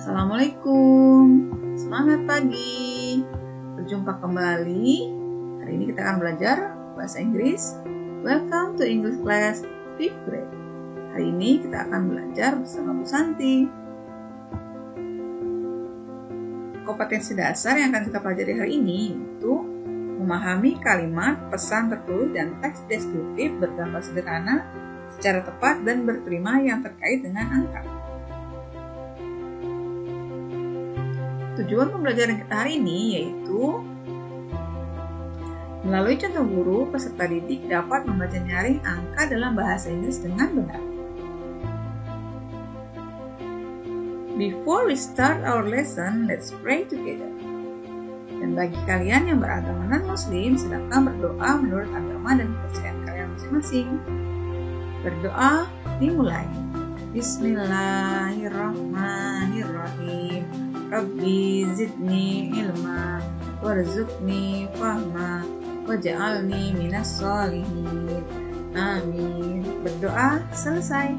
Assalamualaikum, semangat pagi. Berjumpa kembali. Hari ini kita akan belajar bahasa Inggris. Welcome to English class 5th grade. Hari ini kita akan belajar bersama Bu Santi. Kompetensi dasar yang akan kita pelajari hari ini yaitu memahami kalimat, pesan tertulis, dan teks deskriptif bergambar sederhana secara tepat dan berterima yang terkait dengan angka. Tujuan pembelajaran kita hari ini yaitu melalui contoh guru, peserta didik dapat membaca nyaring angka dalam bahasa Inggris dengan benar. Before we start our lesson, let's pray together. Dan bagi kalian yang beragama non-muslim, silakan berdoa menurut agama dan kepercayaan kalian masing-masing. Berdoa dimulai. Bismillahirrahmanirrahim. Rabbi zidni ilma warzuqni fahma waj'alni minas sholihin. Amin. Berdoa selesai.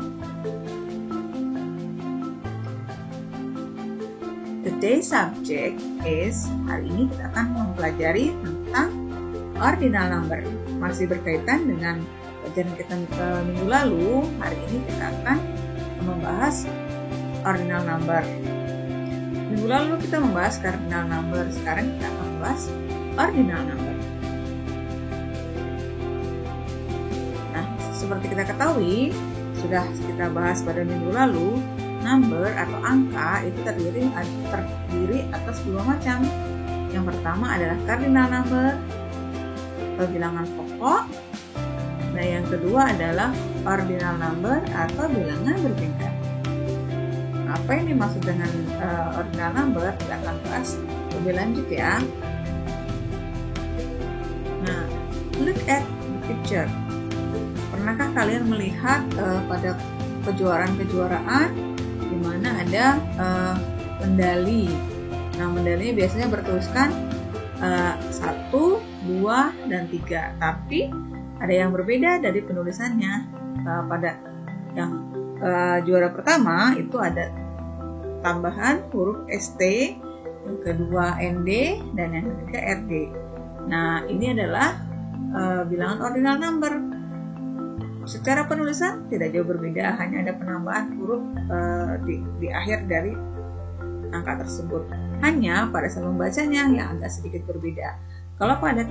Today's subject is, hari ini kita akan mempelajari tentang ordinal number. Masih berkaitan dengan pelajaran kita minggu lalu, hari ini kita akan membahas ordinal number. Minggu lalu kita membahas cardinal number, sekarang kita akan membahas ordinal number. Nah, seperti kita ketahui, sudah kita bahas pada minggu lalu, number atau angka itu terdiri atas dua macam. Yang pertama adalah cardinal number atau bilangan pokok. Nah, yang kedua adalah ordinal number atau bilangan bertingkat. Apa yang dimaksud dengan ordinal number kita akan bahas lebih lanjut ya. Nah, look at the picture. Pernahkah kalian melihat pada kejuaraan-kejuaraan di mana ada medali? Nah, medalinya biasanya bertuliskan 1, 2, dan 3. Tapi ada yang berbeda dari penulisannya. Pada yang juara pertama itu ada tambahan huruf ST, yang kedua ND, dan yang ketiga RD. Nah, ini adalah bilangan ordinal number. Secara penulisan tidak jauh berbeda, hanya ada penambahan huruf di akhir dari angka tersebut. Hanya pada saat membacanya yang agak sedikit berbeda. Kalau pada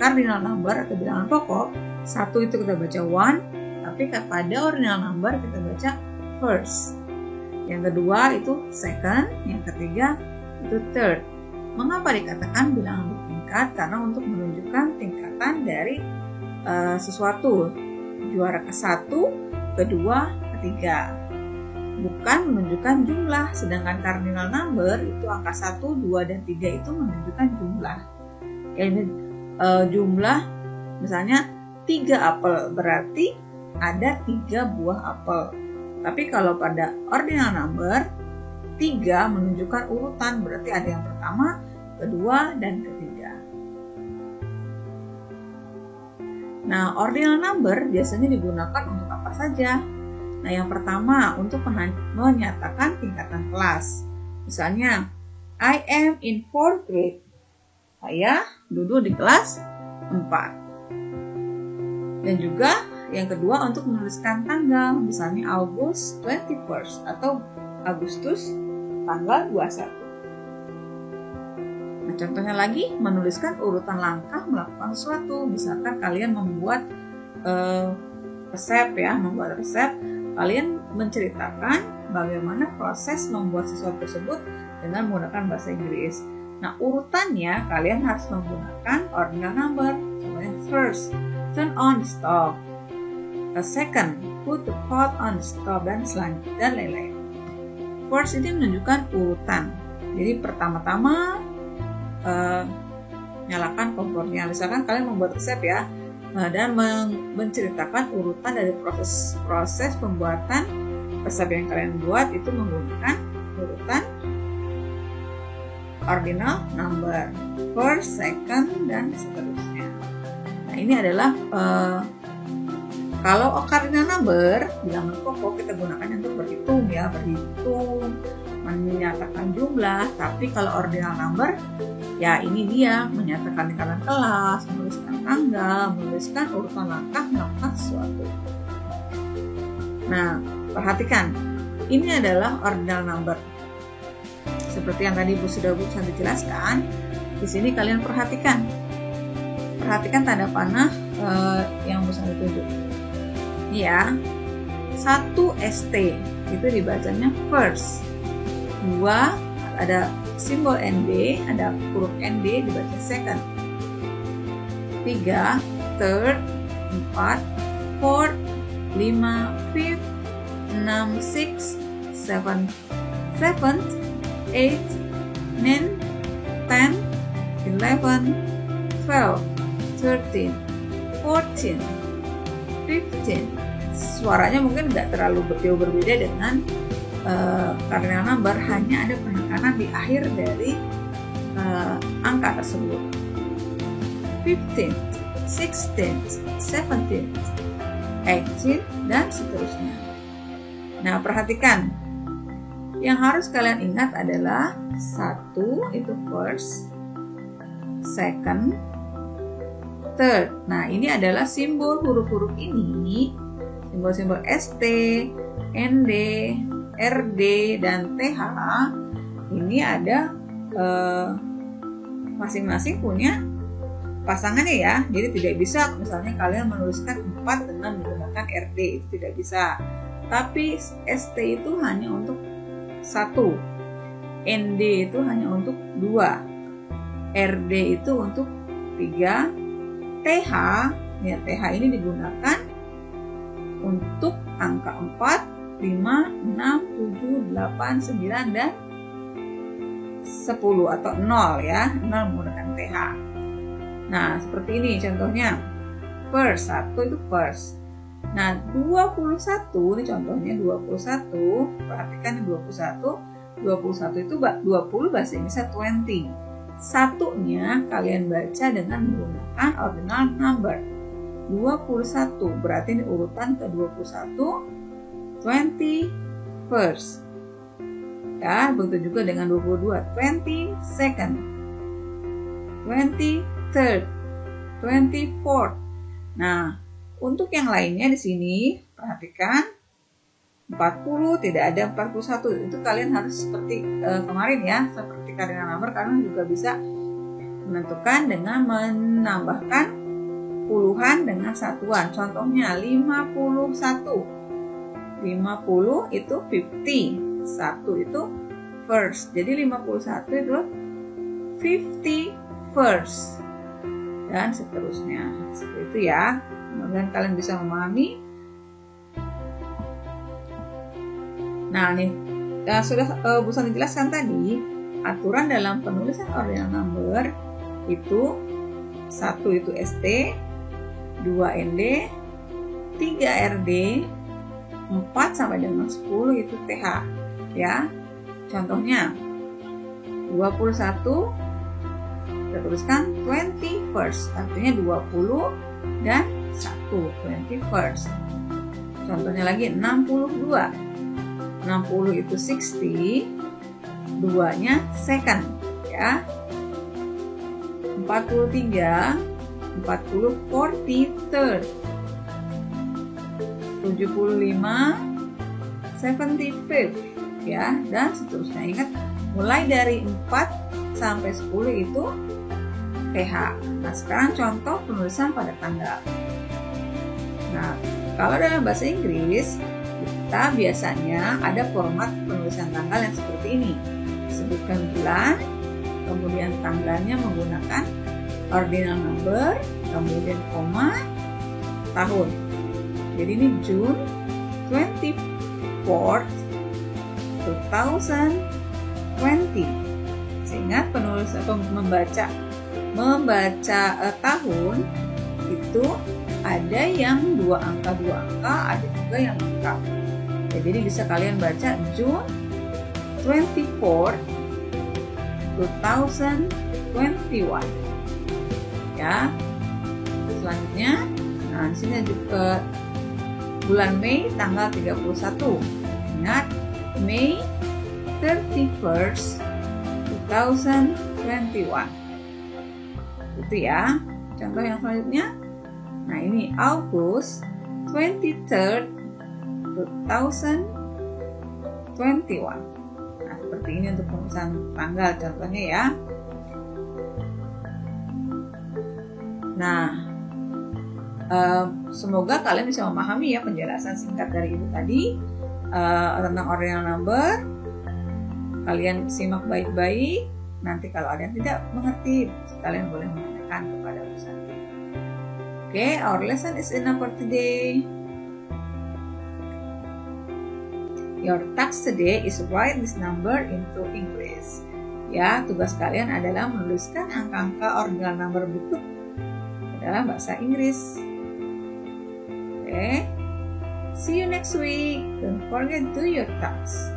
cardinal number atau bilangan pokok, 1 itu kita baca 1, tapi pada ordinal number kita baca first. Yang kedua itu second, yang ketiga itu third. Mengapa dikatakan bilangan bertingkat? Karena untuk menunjukkan tingkatan dari sesuatu, juara ke-1, kedua, ketiga. Bukan menunjukkan jumlah, sedangkan cardinal number itu angka 1, 2, dan 3 itu menunjukkan jumlah. Ini jumlah misalnya 3 apel, berarti ada 3 buah apel. Tapi kalau pada ordinal number, 3 menunjukkan urutan, berarti ada yang pertama, kedua, dan ketiga. Nah, ordinal number biasanya digunakan untuk apa saja? Nah, yang pertama untuk menyatakan tingkatan kelas. Misalnya, I am in 4th grade. Saya duduk di kelas 4. Dan juga yang kedua untuk menuliskan tanggal, misalnya August 21st atau Agustus tanggal 21. Nah, contohnya lagi menuliskan urutan langkah melakukan sesuatu. Misalkan kalian membuat resep ya, kalian menceritakan bagaimana proses membuat sesuatu tersebut dengan menggunakan bahasa Inggris. Nah, urutannya kalian harus menggunakan ordinal number. Contohnya first, turn on the stove. Second, put the pot on the stove, dan selanjutnya dan lain-lain. First ini menunjukkan urutan. Jadi pertama-tama nyalakan kompornya. Misalkan kalian membuat resep ya, dan menceritakan urutan dari proses pembuatan resep yang kalian buat itu menggunakan urutan ordinal number, first, second, dan seterusnya. Nah, ini adalah Kalau cardinal number, bilangan pokok kita gunakan untuk berhitung ya, berhitung, menyatakan jumlah. Tapi kalau ordinal number, ya ini dia, menyatakan lingkaran kelas, menuliskan tanggal, menuliskan urutan langkah melakukan sesuatu. Nah, perhatikan, ini adalah ordinal number. Seperti yang tadi Bu Santi jelaskan, di sini kalian perhatikan tanda panah yang Bu Santi tunjuk. Ya, 1 ST itu dibacanya first. 2 ada simbol ND, ada huruf ND dibaca second. 3 third, 4 fourth, 5 fifth, 6 sixth, 7 seventh, 8 ninth, 10 11 12 13 14 15. Suaranya mungkin nggak terlalu jauh berbeda dengan cardinal number, hanya ada penekanan di akhir dari angka tersebut. 15, 16, 17, 18, dan seterusnya. Nah, perhatikan. Yang harus kalian ingat adalah 1 itu first, second, third. Nah, ini adalah simbol huruf-huruf ini, simbol-simbol ST, ND, RD, dan TH. Ini ada masing-masing punya pasangannya ya. Jadi tidak bisa misalnya kalian menuliskan 4 dengan menggunakan RD, itu tidak bisa. Tapi ST itu hanya untuk 1, ND itu hanya untuk 2, RD itu untuk 3, TH, ya TH ini digunakan untuk angka 4, 5, 6, 7, 8, 9, dan 10 atau 0 ya, 0 menggunakan TH. Nah, seperti ini contohnya. First, 1 itu first. Nah, 21 ini contohnya 21, perhatikan 21 itu 20 bahasa Inggrisnya 20. Satunya kalian baca dengan menggunakan ordinal number. 21 berarti ini urutan ke-21, 20 first. Ya, begitu juga dengan 22, 20 second, 20 third, 24. Nah, untuk yang lainnya di sini perhatikan 40 tidak ada 41. Itu kalian harus seperti kemarin ya, seperti cardinal number, kalian juga bisa menentukan dengan menambahkan puluhan dengan satuan. Contohnya 51. 50 itu 50. 1 itu first. Jadi 51 itu 50 first. Dan seterusnya. Seperti itu ya. Kemudian kalian bisa memahami. Nah, nih sudah Bu Santi jelaskan tadi, aturan dalam penulisan ordinal number itu 1 itu ST, 2 ND, 3 RD, 4 sampai dengan 10 itu TH. Ya, contohnya 21 kita tuliskan 20 first, artinya 20 dan 1, 20 first. Contohnya lagi 62, 60 itu 60, 2-nya second ya. 43, 40 40 third, 75 75th ya, dan seterusnya. Ingat, mulai dari 4 sampai 10 itu TH. Nah, sekarang contoh penulisan pada tanggal. Nah, kalau dalam bahasa Inggris kita biasanya ada format penulisan tanggal yang seperti ini. Sebutkan bulan, kemudian tanggalnya menggunakan ordinal number, kemudian koma, tahun. Jadi ini June 24th 2020. Sehingga penulis atau membaca tahun itu ada yang 2 angka, ada juga yang lengkap. Jadi bisa kalian baca June 24 2021 ya. Selanjutnya, nah di sini juga bulan Mei tanggal 31. Ingat, Mei 31st, 2021. Itu ya. Contoh yang selanjutnya. Nah, ini August 23rd, 2021. Nah, seperti ini untuk pemecahan tanggal contohnya ya. Nah, semoga kalian bisa memahami ya penjelasan singkat dari Ibu tadi tentang ordinal number. Kalian simak baik-baik. Nanti kalau ada yang tidak mengerti, kalian boleh menanyakan kepada Bu Santi. Okay, our lesson is enough for today. Your task today is write this number into English. Ya, tugas kalian adalah menuliskan angka-angka ordinal number berikut dalam bahasa Inggris. Okay. See you next week. Don't forget to do your task.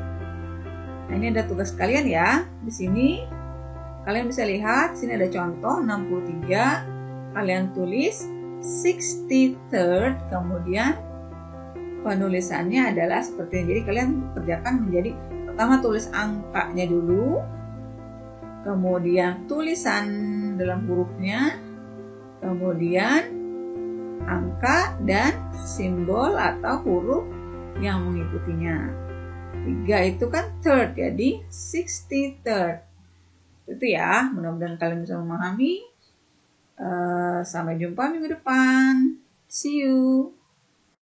Nah, ini ada tugas kalian ya. Di sini kalian bisa lihat, sini ada contoh 63. Kalian tulis 63rd, kemudian penulisannya adalah seperti ini. Jadi kalian kerjakan menjadi pertama tulis angkanya dulu, kemudian tulisan dalam hurufnya, kemudian angka dan simbol atau huruf yang mengikutinya. 3 itu kan third, jadi 63rd. Itu ya, mudah-mudahan kalian bisa memahami. Sampai jumpa minggu depan. See you.